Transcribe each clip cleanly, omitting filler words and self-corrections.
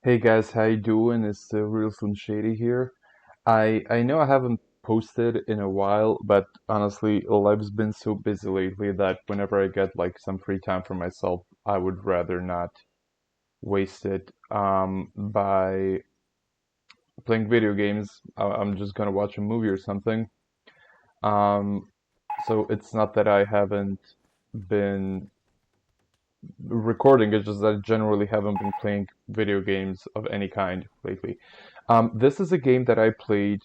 Hey guys, how you doing? It's the Realslimshady here. I know I haven't posted in a while, but honestly, life's been so busy lately that whenever I get like some free time for myself, I would rather not waste it by playing video games. I'm just gonna watch a movie or something. Um, so it's not that I haven't been recording, it's just that I generally haven't been playing video games of any kind lately. This is a game that I played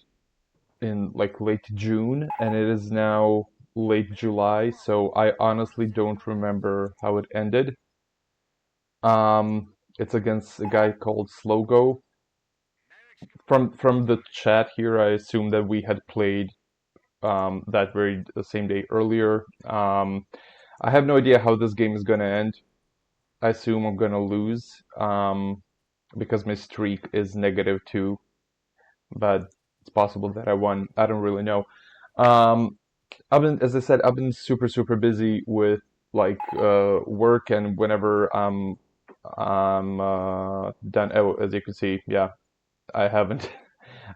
in like late June, and it is now late July, so I honestly don't remember how it ended. It's against a guy called SlowGo. From the chat here, I assume that we had played that very the same day earlier. I have no idea how this game is gonna end. I assume I'm gonna lose because my streak is -2, but it's possible that I won. I don't really know. Um, as I said, I've been super busy with like work, and whenever I'm done. Oh, as you can see, yeah, I haven't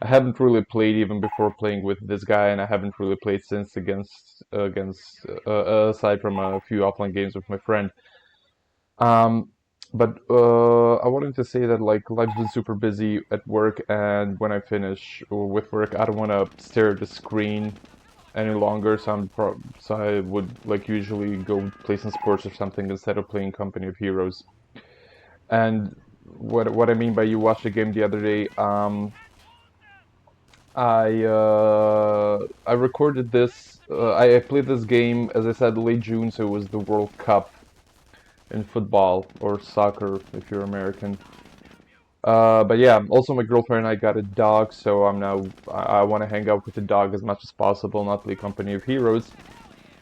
I haven't really played even before playing with this guy, and I haven't really played since against aside from a few offline games with my friend. Um, but I wanted to say that like life's been super busy at work, and when I finish with work, I don't want to stare at the screen any longer. So I would like usually go play some sports or something instead of playing Company of Heroes. And what I mean by you watched the game the other day, I recorded this. I played this game as I said late June, so it was the World Cup in football or soccer if you're American. But yeah, also my girlfriend and I got a dog, so I want to hang out with the dog as much as possible, not play Company of Heroes.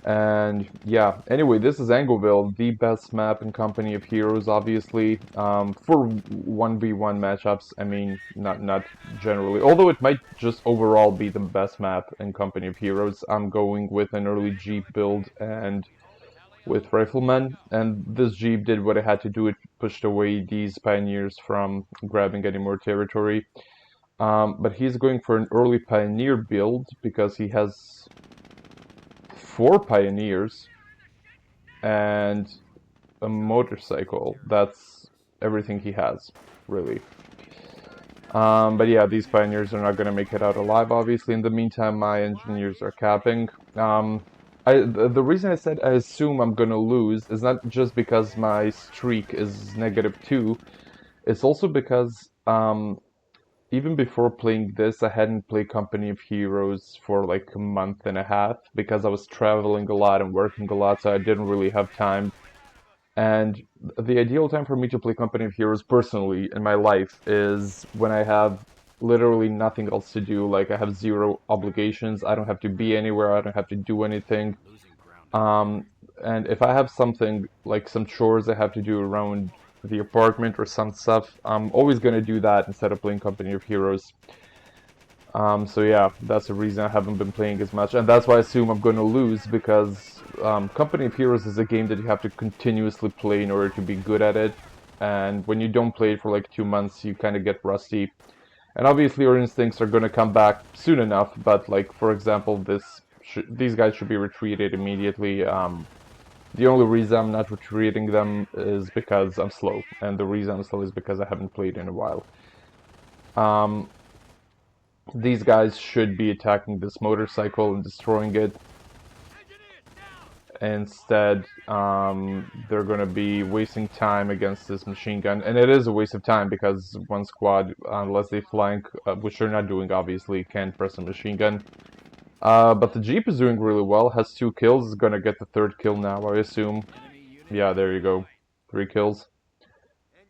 And yeah, anyway, this is Angoville, the best map in Company of Heroes, obviously. For 1v1 matchups, I mean, not generally. Although it might just overall be the best map in Company of Heroes, I'm going with an early Jeep build and with Riflemen, and this Jeep did what it had to do. It pushed away these Pioneers from grabbing any more territory. But he's going for an early Pioneer build because he has 4 Pioneers and a motorcycle. That's everything he has, really. But yeah, these Pioneers are not going to make it out alive, obviously. In the meantime, my engineers are capping. The reason I said I assume I'm going to lose is not just because my streak is -2, it's also because even before playing this, I hadn't played Company of Heroes for like a month and a half because I was traveling a lot and working a lot, so I didn't really have time. And the ideal time for me to play Company of Heroes personally in my life is when I have literally nothing else to do. Like I have zero obligations. I don't have to be anywhere. I don't have to do anything. Um, and if I have something like some chores I have to do around the apartment or some stuff, I'm always gonna do that instead of playing Company of Heroes. So yeah, that's the reason I haven't been playing as much, and that's why I assume I'm going to lose because Company of Heroes is a game that you have to continuously play in order to be good at it, and when you don't play it for like 2 months, you kind of get rusty. And obviously, your instincts are going to come back soon enough, but like for example, these guys should be retreated immediately. The only reason I'm not retreating them is because I'm slow, and the reason I'm slow is because I haven't played in a while. Um, These guys should be attacking this motorcycle and destroying it. Instead, they're going to be wasting time against this machine gun. And it is a waste of time because one squad, unless they flank, which they're not doing obviously, can't press a machine gun. But the Jeep is doing really well, has 2 kills, is going to get the third kill now, I assume. Yeah, there you go. 3 kills.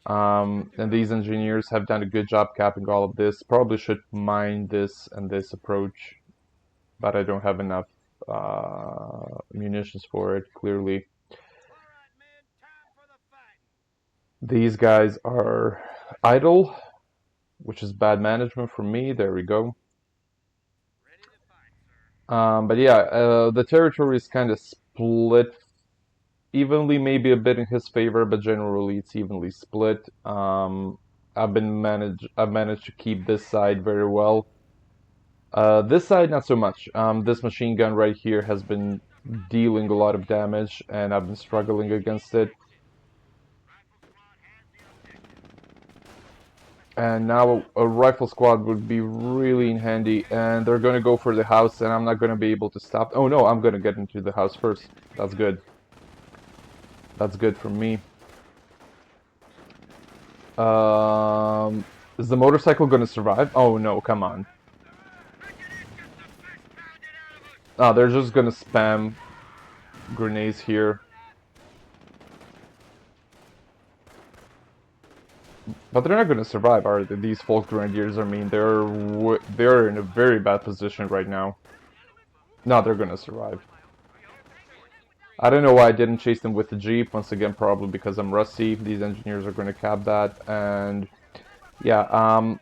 And these engineers have done a good job capping all of this. Probably should mine this and this approach, but I don't have enough munitions for it, clearly. These guys are idle, which is bad management for me. There we go. But yeah, the territory is kind of split evenly, maybe a bit in his favor, but generally it's evenly split. I've managed to keep this side very well. This side not so much. This machine gun right here has been dealing a lot of damage, and I've been struggling against it. And now a rifle squad would be really handy, and they're gonna go for the house, and I'm not gonna be able to stop. Oh no, I'm gonna get into the house first. That's good. That's good for me. Is the motorcycle gonna survive? Oh no, come on. Oh, they're just gonna spam grenades here. But they're not gonna survive, are they? These folk grenadiers, I mean, they're in a very bad position right now. No, they're gonna survive. I don't know why I didn't chase them with the Jeep. Once again, probably because I'm rusty. These engineers are gonna cap that, and yeah,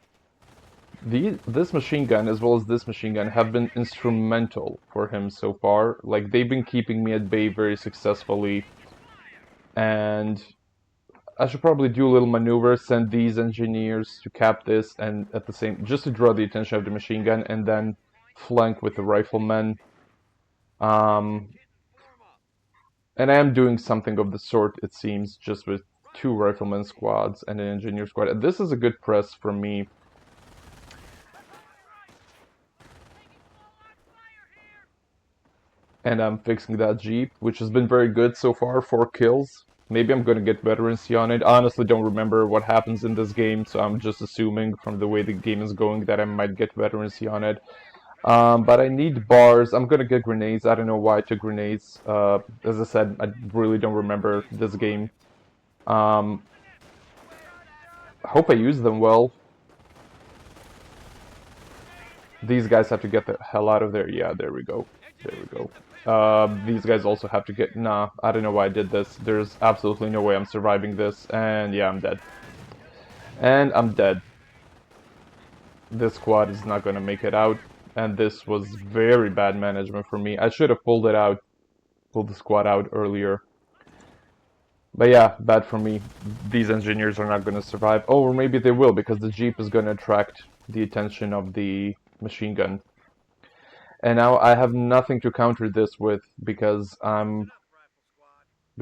this machine gun as well as this machine gun have been instrumental for him so far. Like, they've been keeping me at bay very successfully, and I should probably do a little maneuver, send these engineers to cap this, and at the same, just to draw the attention of the machine gun, and then flank with the riflemen. Um, and I am doing something of the sort, it seems, just with two rifleman squads and an engineer squad. And this is a good press from me. And I'm fixing that Jeep, which has been very good so far, 4 kills. Maybe I'm gonna get veterancy on it. I honestly don't remember what happens in this game, so I'm just assuming from the way the game is going that I might get veterancy on it. But I need bars. I'm gonna get grenades. I don't know why I took grenades. As I said, I really don't remember this game. Um, I hope I use them well. These guys have to get the hell out of there. Yeah, there we go. There we go. These guys also have to get... Nah, I don't know why I did this. There's absolutely no way I'm surviving this. And yeah, I'm dead. And I'm dead. This squad is not gonna make it out. And this was very bad management for me. I should have pulled it out. Pulled the squad out earlier. But yeah, bad for me. These engineers are not gonna survive. Oh, or maybe they will, because the Jeep is gonna attract the attention of the machine gun. And now I have nothing to counter this with because I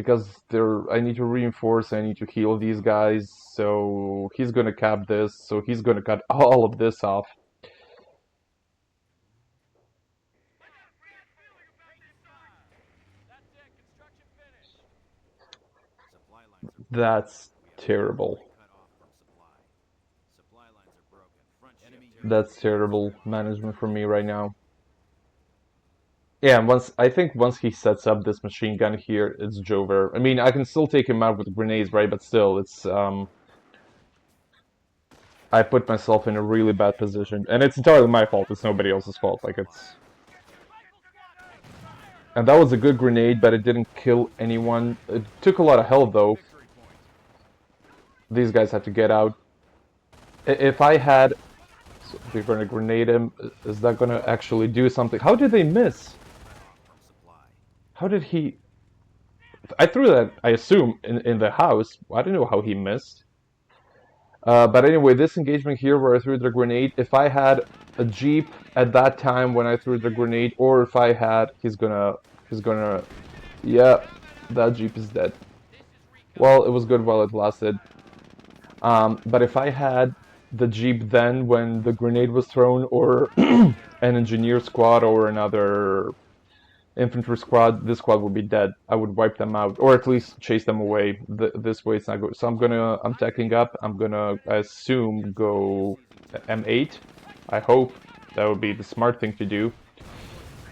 need to reinforce, I need to heal these guys, so he's gonna cap this, so he's gonna cut all of this off. That's terrible. That's terrible management for me right now. Yeah, I think once he sets up this machine gun here, it's Jover. I mean, I can still take him out with grenades, right? But still, it's I put myself in a really bad position, and it's entirely my fault. It's nobody else's fault. Like, it's... And that was a good grenade, but it didn't kill anyone. It took a lot of health, though. These guys had to get out. If I had... So we're gonna grenade him. Is that gonna actually do something? How did they miss? How did he... I threw that, I assume, in the house. I don't know how he missed. But anyway, this engagement here where I threw the grenade, if I had a Jeep at that time when I threw the grenade, or if I had... He's gonna... Yeah, that Jeep is dead. Well, it was good while it lasted. But if I had the Jeep then when the grenade was thrown, or an engineer squad or another infantry squad, this squad would be dead. I would wipe them out, or at least chase them away. This way it's not good. So I'm tacking up. I'm gonna, I assume, go M8. I hope. That would be the smart thing to do.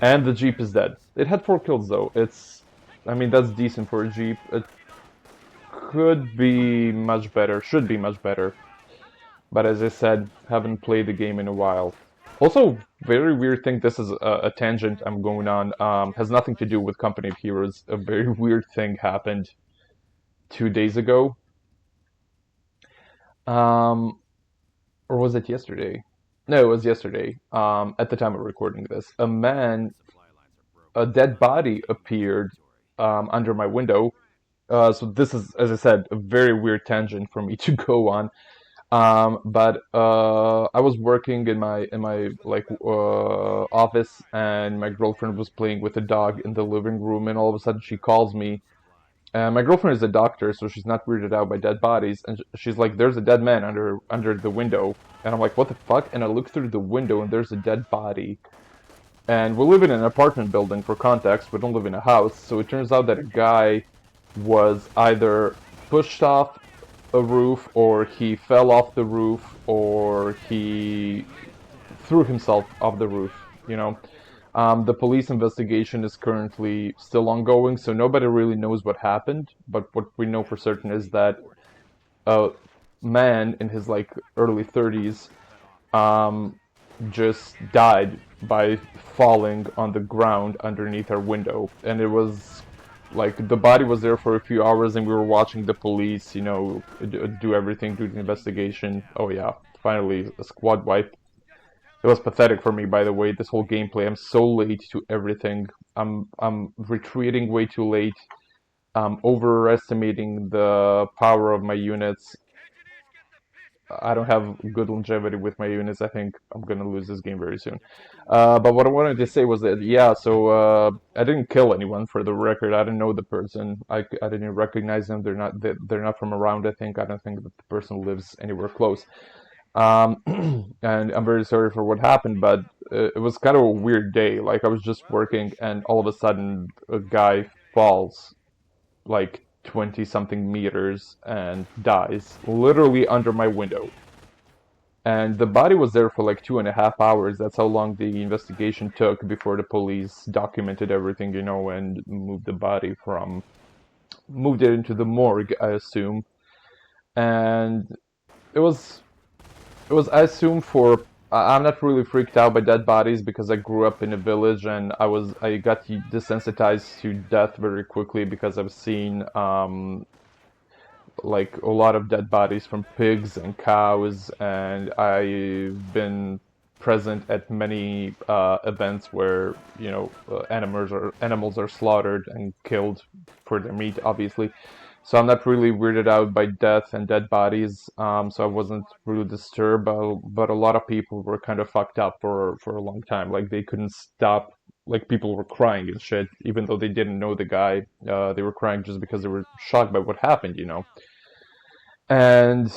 And the Jeep is dead. It had 4 kills though. I mean, that's decent for a Jeep. It could be much better, should be much better. But as I said, haven't played the game in a while. Also, very weird thing, this is a tangent I'm going on, has nothing to do with Company of Heroes. A very weird thing happened 2 days ago. Or was it yesterday? No, it was yesterday, at the time of recording this. A dead body appeared under my window. So this is, as I said, a very weird tangent for me to go on. But I was working in my like office, and my girlfriend was playing with a dog in the living room, and all of a sudden she calls me. My girlfriend is a doctor, so she's not weirded out by dead bodies, and she's like, "There's a dead man under the window," and I'm like, "What the fuck?" And I look through the window, and there's a dead body. And we live in an apartment building, for context. We don't live in a house, so it turns out that a guy was either pushed off a roof, or he fell off the roof, or he threw himself off the roof. You know, the police investigation is currently still ongoing, so nobody really knows what happened. But what we know for certain is that a man in his like early 30s um, just died by falling on the ground underneath our window, and it was like the body was there for a few hours, and we were watching the police, do everything, do the investigation. Oh yeah, finally a squad wipe. It was pathetic for me, by the way, this whole gameplay. I'm so late to everything. I'm retreating way too late. I'm overestimating the power of my units. I don't have good longevity with my units. I think I'm gonna lose this game very soon. But what I wanted to say was that, yeah, so I didn't kill anyone, for the record. I didn't know the person. I didn't recognize them. They're not from around. I think I don't think that the person lives anywhere close. Um, and I'm very sorry for what happened, but it was kind of a weird day. Like I was just working, and all of a sudden a guy falls like 20 something meters and dies literally under my window. And the body was there for like 2.5 hours. That's how long the investigation took before the police documented everything, and moved it into the morgue, I assume. And it was, I assume I'm not really freaked out by dead bodies because I grew up in a village, and I got desensitized to death very quickly because I've seen like a lot of dead bodies from pigs and cows, and I've been present at many events where animals are slaughtered and killed for their meat, obviously. So I'm not really weirded out by death and dead bodies. So I wasn't really disturbed, but a lot of people were kind of fucked up for a long time. Like they couldn't stop. Like people were crying and shit, even though they didn't know the guy. They were crying just because they were shocked by what happened. And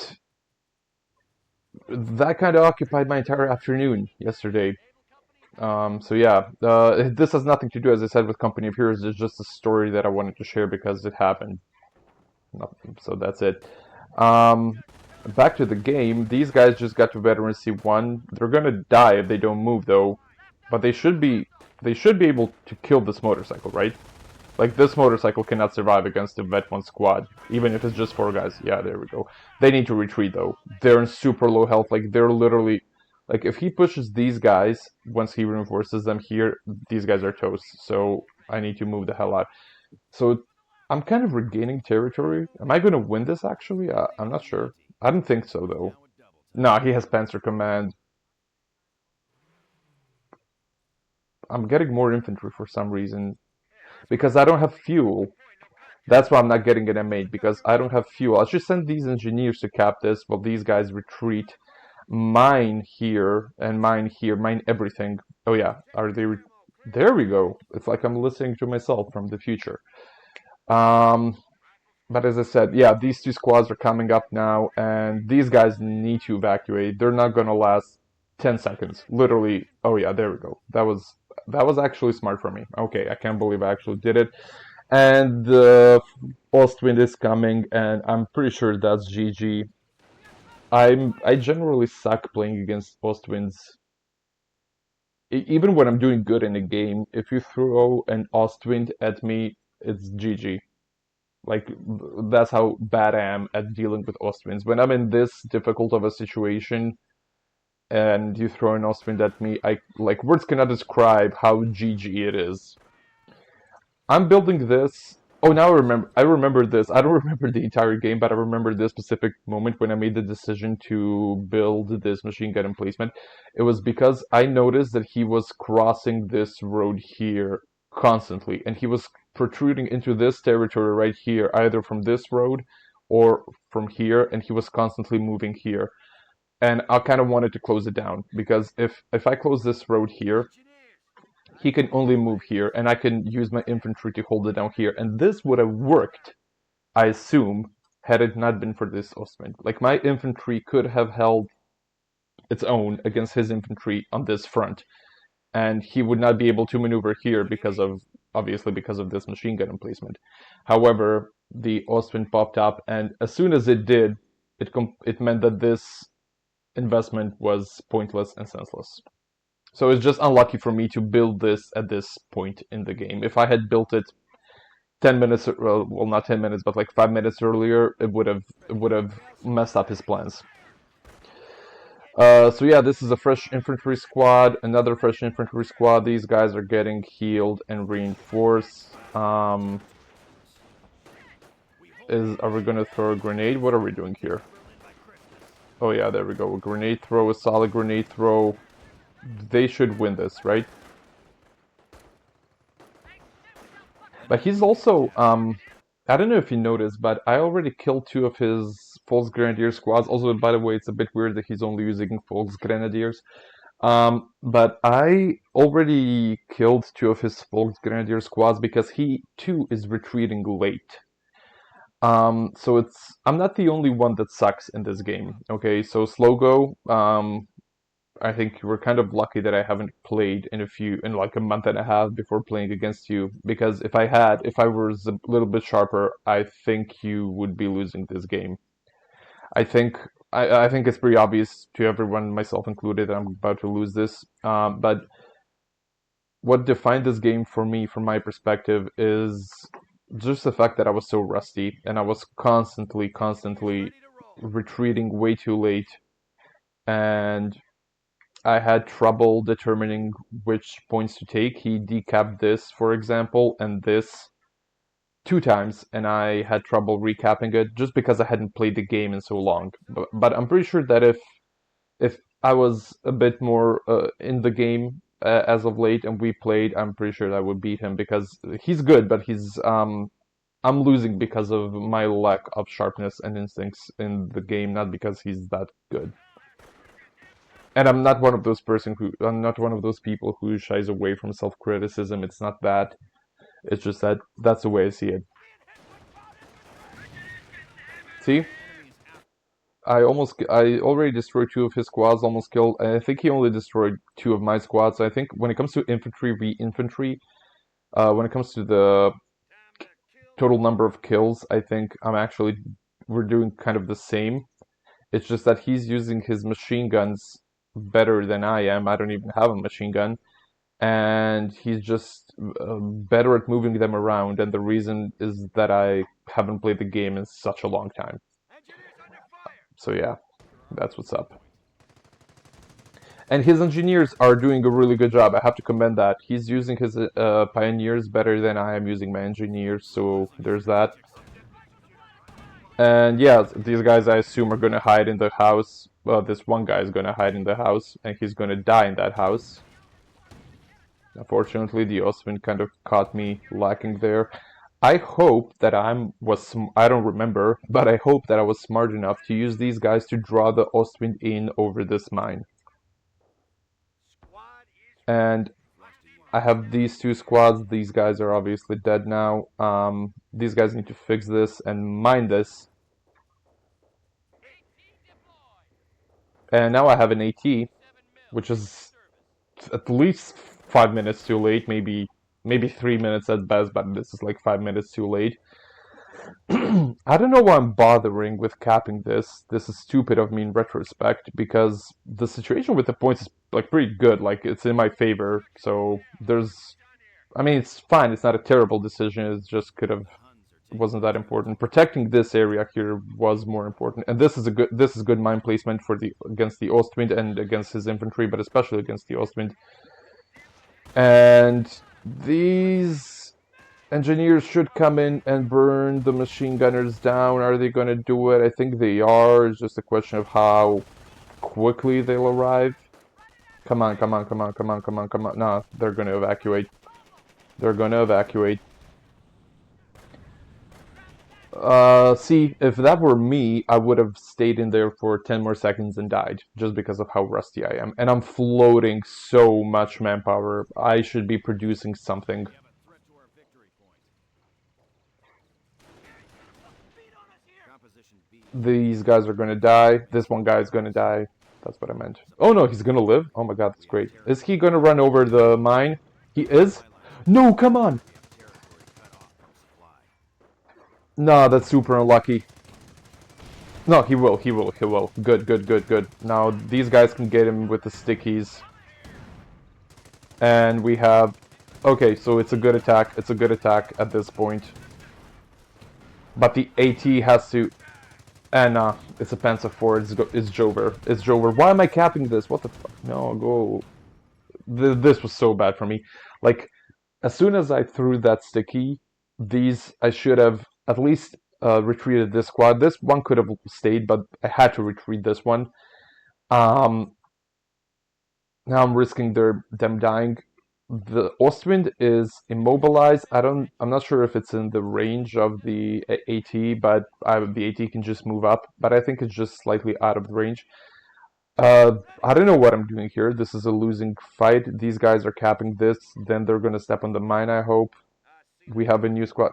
that kind of occupied my entire afternoon yesterday. So yeah, this has nothing to do, as I said, with Company of Heroes. It's just a story that I wanted to share because it happened. So that's it. Um, Back to the game. These guys just got to Veteran C1. They're gonna die if they don't move, though. But they should be able to kill this motorcycle, right? Like, this motorcycle cannot survive against the Vet 1 squad, even if it's just 4 guys. Yeah, there we go. They need to retreat, though. They're in super low health. Like, they're literally... Like, if he pushes these guys, once he reinforces them here, these guys are toast. So, I need to move the hell out. So, I'm kind of regaining territory. Am I going to win this, actually? I'm not sure. I don't think so, though. No, he has Panzer Command. I'm getting more infantry for some reason. Because I don't have fuel. That's why I'm not getting an M8, because I don't have fuel. I should send these engineers to cap this while these guys retreat. Mine here and mine here, mine everything. Oh yeah, are they? There we go. It's like I'm listening to myself from the future. Um, but as I said, yeah, these two squads are coming up now, and these guys need to evacuate. They're not gonna last 10 seconds. Literally. Oh yeah, there we go. That was actually smart for me. Okay, I can't believe I actually did it. And the Ostwind is coming, and I'm pretty sure that's GG. I generally suck playing against Ostwinds. Even when I'm doing good in a game, if you throw an Ostwind at me, it's GG. Like, that's how bad I am at dealing with Ostwinds. When I'm in this difficult of a situation and you throw an Ostwind at me, words cannot describe how GG it is. I'm building this. Oh, now I remember. I remember this. I don't remember the entire game, but I remember this specific moment when I made the decision to build this machine gun emplacement. It was because I noticed that he was crossing this road here constantly, and he was protruding into this territory right here, either from this road or from here, and he was constantly moving here. And I kind of wanted to close it down, because if I close this road here, he can only move here, and I can use my infantry to hold it down here. And this would have worked, I assume, had it not been for this Ostwind. Like, my infantry could have held its own against his infantry on this front, and he would not be able to maneuver here because of, obviously, because of this machine gun emplacement. However, the Ostwind popped up, and as soon as it did, it meant that this investment was pointless and senseless. So it's just unlucky for me to build this at this point in the game. If I had built it 10 minutes, well, not 10 minutes, but like 5 minutes earlier, it would have messed up his plans. So yeah, this is a fresh infantry squad, another fresh infantry squad. These guys are getting healed and reinforced. Are we gonna throw a grenade? What are we doing here? Oh yeah, there we go. A grenade throw, a solid grenade throw. They should win this, right? But he's also, I don't know if you noticed, but I already killed 2 of his Volksgrenadier squads. Also, by the way, it's a bit weird that he's only using Volksgrenadiers. But I already killed 2 of his Volksgrenadier squads because he too is retreating late. So I'm not the only one that sucks in this game. Okay, so SlowGo, I think we're kind of lucky that I haven't played in like a month and a half before playing against you, because if I was a little bit sharper, I think you would be losing this game. I think I think it's pretty obvious to everyone, myself included, that I'm about to lose this. But what defined this game for me, from my perspective, is just the fact that I was so rusty and I was constantly retreating way too late, and I had trouble determining which points to take. He decapped this, for example, and this 2 times, and I had trouble recapping it just because I hadn't played the game in so long. But I'm pretty sure that if I was a bit more in the game as of late and we played, I'm pretty sure I would beat him, because he's good, but I'm losing because of my lack of sharpness and instincts in the game, not because he's that good. And I'm not one of those people who shies away from self-criticism. It's not that. It's just that that's the way I see it. See? I already destroyed 2 of his squads, almost killed. I think he only destroyed 2 of my squads. I think when it comes to infantry re-infantry, when it comes to the total number of kills, I think we're doing kind of the same. It's just that he's using his machine guns better than I am. I don't even have a machine gun. And he's just better at moving them around, and the reason is that I haven't played the game in such a long time. So yeah, that's what's up. And his engineers are doing a really good job. I have to commend that. He's using his pioneers better than I am using my engineers, so there's that. And yeah, these guys, I assume, are going to hide in the house. Well, this one guy is going to hide in the house, and he's going to die in that house. Unfortunately, the Ostwind kind of caught me lacking there. I hope that I don't remember, but I hope that I was smart enough to use these guys to draw the Ostwind in over this mine. And I have these 2 squads. These guys are obviously dead now. These guys need to fix this and mine this. And now I have an AT, which is at least 5 minutes too late, maybe 3 minutes at best, but this is like 5 minutes too late. I don't know why I'm bothering with capping this. This is stupid of me in retrospect, because the situation with the points is like pretty good. Like, it's in my favor, so I mean, it's fine. It's not a terrible decision. It just wasn't that important. Protecting this area here was more important, and this is good mine placement against the Ostwind and against his infantry, but especially against the Ostwind. And these engineers should come in and burn the machine gunners down. Are they going to do it? I think they are. It's just a question of how quickly they'll arrive. Come on, come on, come on, come on, come on, come on. No, they're going to evacuate. They're going to evacuate. See, if that were me, I would have stayed in there for 10 more seconds and died, just because of how rusty I am. And I'm floating so much manpower. I should be producing something. These guys are gonna die. This one guy is gonna die. That's what I meant. Oh no, he's gonna live? Oh my god, that's great. Is he gonna run over the mine? He is? No, come on! No, that's super unlucky. No, he will, he will, he will. Good, good, good, good. Now, these guys can get him with the stickies. And we have... Okay, so it's a good attack. It's a good attack at this point. But the AT has to... And it's a Panzer IV. It's Jover. It's Jover. Why am I capping this? What the fuck? No, go... This was so bad for me. Like, as soon as I threw that sticky, I should have at least retreated this squad. This one could have stayed, but I had to retreat this one. Now I'm risking them dying. The Ostwind is immobilized. I'm not sure if it's in the range of the AT, but the AT can just move up. But I think it's just slightly out of the range. I don't know what I'm doing here. This is a losing fight. These guys are capping this. Then they're gonna step on the mine, I hope. We have a new squad.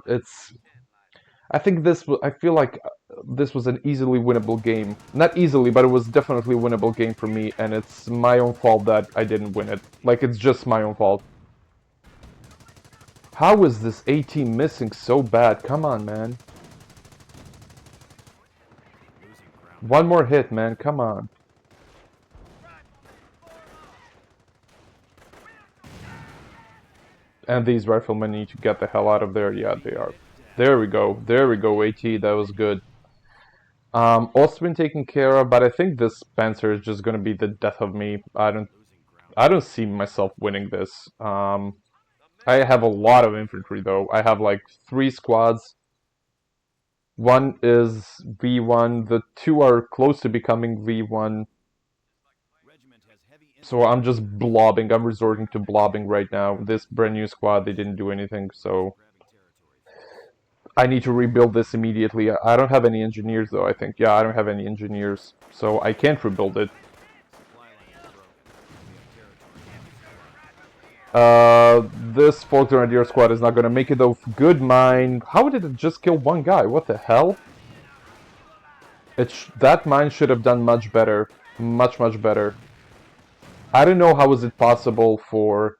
I feel like this was an easily winnable game. Not easily, but it was definitely a winnable game for me, and it's my own fault that I didn't win it. Like, it's just my own fault. How is this AT missing so bad? Come on, man. One more hit, man. Come on. And these riflemen need to get the hell out of there. Yeah, they are. There we go. There we go, AT. That was good. Also been taken care of, but I think this Spencer is just gonna be the death of me. I don't see myself winning this. I have a lot of infantry though. I have like 3 squads. One is V1. The 2 are close to becoming V1. So I'm just blobbing. I'm resorting to blobbing right now. This brand new squad, they didn't do anything, so I need to rebuild this immediately. I don't have any engineers though, I think. Yeah, I don't have any engineers, so I can't rebuild it. This Folk Grenadier squad is not gonna make it though. Good mine. How did it just kill one guy? What the hell? That mine should have done much better. Much, much better. I don't know how is it possible for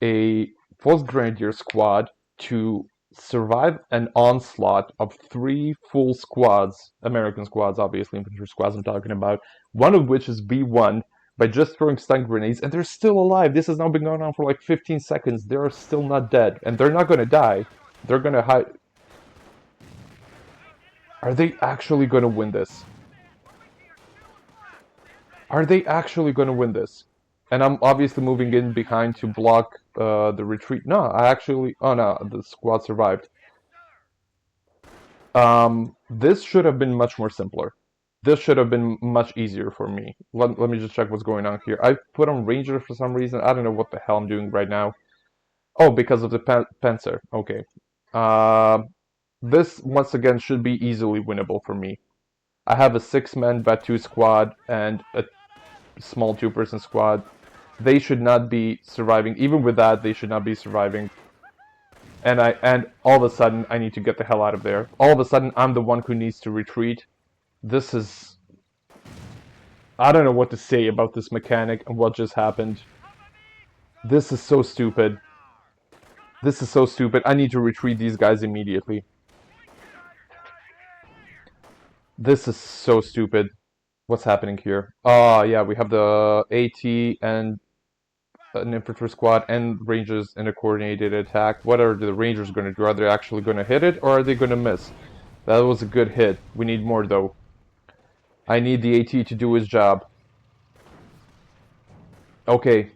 a Folk Grenadier squad to survive an onslaught of 3 full squads, American squads, obviously, infantry squads I'm talking about, one of which is B1, by just throwing stun grenades, and they're still alive. This has now been going on for like 15 seconds. They're still not dead, and they're not gonna die. They're gonna hide. Are they actually gonna win this? Are they actually gonna win this? And I'm obviously moving in behind to block the retreat. No, oh no, the squad survived. This should have been much more simpler. This should have been much easier for me. Let me just check what's going on here. I put on Ranger for some reason. I don't know what the hell I'm doing right now. Oh, because of the Panzer. Okay. This, once again, should be easily winnable for me. I have a 6-man Batu squad and a small 2-person squad. They should not be surviving. Even with that, they should not be surviving. And all of a sudden, I need to get the hell out of there. All of a sudden, I'm the one who needs to retreat. This is... I don't know what to say about this mechanic and what just happened. This is so stupid. This is so stupid. I need to retreat these guys immediately. This is so stupid. What's happening here? Oh, yeah, we have the AT and an infantry squad and rangers in a coordinated attack. What are the rangers going to do? Are they actually going to hit it or are they going to miss? That was a good hit. We need more though. I need the AT to do his job. Okay,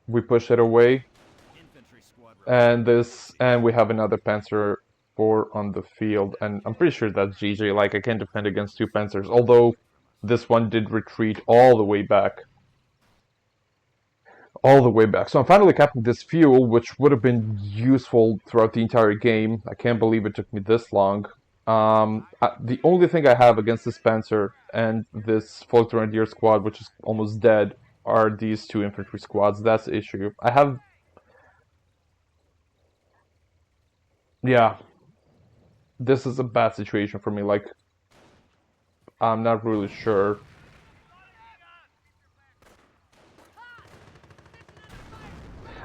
we push it away. And we have another Panzer IV on the field, and I'm pretty sure that's GG. Like, I can't defend against 2 Panzers, although this one did retreat all the way back. All the way back. So I'm finally capping this fuel, which would have been useful throughout the entire game. I can't believe it took me this long. The only thing I have against this Panzer and this Folk Grenadier squad, which is almost dead, are these two infantry squads. That's the issue. I have, yeah, this is a bad situation for me. Like, I'm not really sure.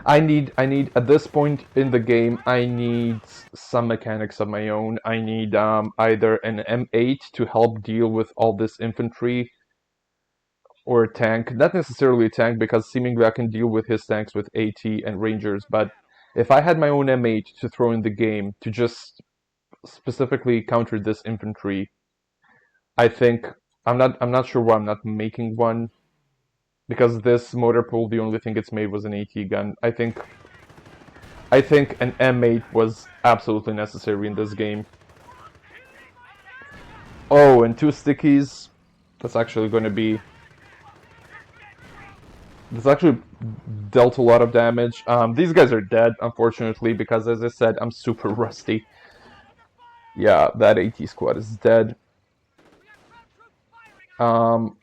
I need at this point in the game, I need some mechanics of my own. I need either an M8 to help deal with all this infantry, or a tank. Not necessarily a tank, because seemingly I can deal with his tanks with AT and Rangers, but if I had my own M8 to throw in the game to just specifically counter this infantry, I think I'm not sure why I'm not making one, because this motor pool, the only thing it's made was an AT gun. I think an M8 was absolutely necessary in this game. Oh, and two stickies. That's actually going to be. That's actually dealt a lot of damage. These guys are dead, unfortunately, because as I said, I'm super rusty. Yeah, that AT squad is dead. Um,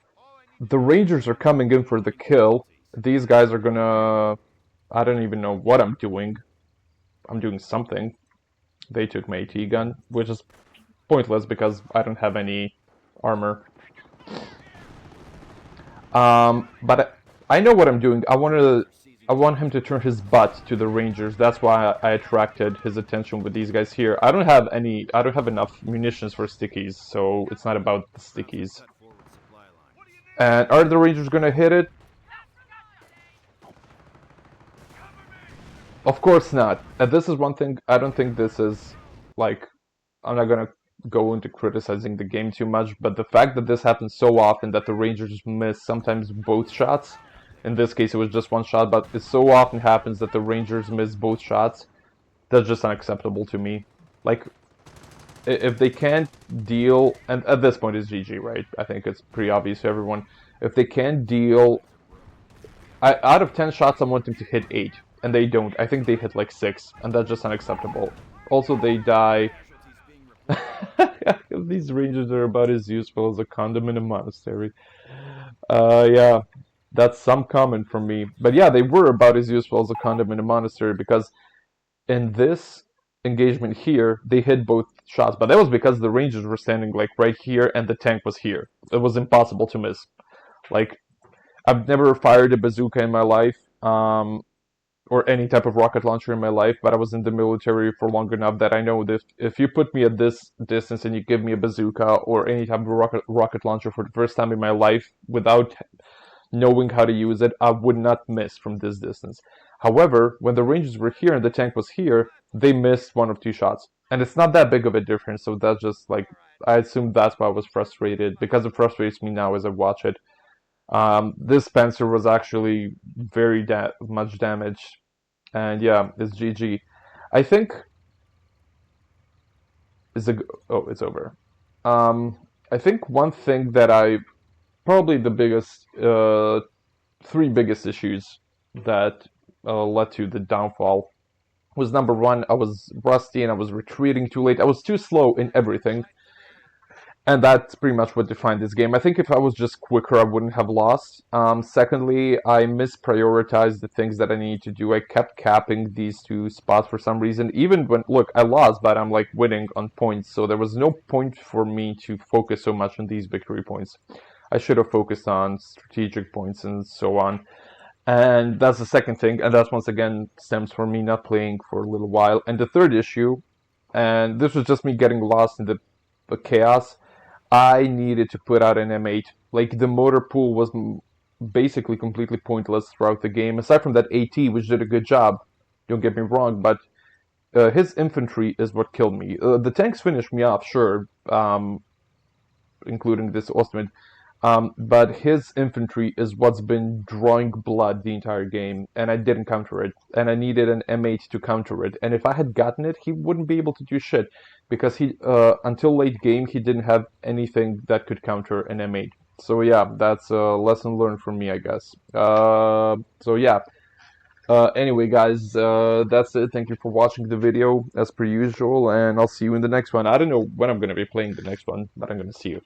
the Rangers are coming in for the kill. These guys are gonna. I don't even know what I'm doing. I'm doing something. They took my AT gun, which is pointless because I don't have any armor. But I know what I'm doing. I want him to turn his butt to the Rangers. That's why I attracted his attention with these guys here. I don't have any. I don't have enough munitions for stickies, so it's not about the stickies. And are the Rangers gonna hit it? Of course not. And this is one thing. I don't think this is like. I'm not gonna go into criticizing the game too much, but the fact that this happens so often, that the Rangers miss sometimes both shots. In this case, it was just one shot, but it so often happens that the Rangers miss both shots. That's just unacceptable to me. Like, if they can't deal, and at this point it's GG, right? I think it's pretty obvious to everyone. If they can't deal, out of 10 shots, I want them to hit 8, and they don't. I think they hit like 6, and that's just unacceptable. Also, they die. These rangers are about as useful as a condom in a monastery. Yeah, that's some comment from me. But yeah, they were about as useful as a condom in a monastery, because in this engagement here, they hit both shots. But that was because the rangers were standing like right here and the tank was here. It was impossible to miss. Like, I've never fired a bazooka in my life. Or any type of rocket launcher in my life, but I was in the military for long enough that I know that if you put me at this distance and you give me a bazooka or any type of rocket launcher for the first time in my life without knowing how to use it, I would not miss from this distance. However, when the Rangers were here and the tank was here, they missed one of two shots. And it's not that big of a difference, so that's just like, I assume that's why I was frustrated, because it frustrates me now as I watch it. This Spencer was actually very much damaged, and yeah, it's GG. I think is a oh, it's over. Um, I think one thing that I probably the biggest three biggest issues that led to the downfall was number one, I was rusty and I was retreating too late. I was too slow in everything. And that's pretty much what defined this game. I think if I was just quicker, I wouldn't have lost. Secondly, I misprioritized the things that I needed to do. I kept capping these two spots for some reason. Even when, look, I lost, but I'm like winning on points. So there was no point for me to focus so much on these victory points. I should have focused on strategic points and so on. And that's the second thing. And that once again stems from me not playing for a little while. And the third issue, and this was just me getting lost in the chaos, I needed to put out an M8. Like, the motor pool was basically completely pointless throughout the game, aside from that AT, which did a good job. Don't get me wrong, but his infantry is what killed me. The tanks finished me off, sure, including this Ostman. But his infantry is what's been drawing blood the entire game, and I didn't counter it. And I needed an M8 to counter it. And if I had gotten it, he wouldn't be able to do shit, because he until late game he didn't have anything that could counter an M8. So yeah, that's a lesson learned from me, I guess. So yeah, Anyway, guys, that's it. Thank you for watching the video as per usual, and I'll see you in the next one. I don't know when I'm gonna be playing the next one, but I'm gonna see you.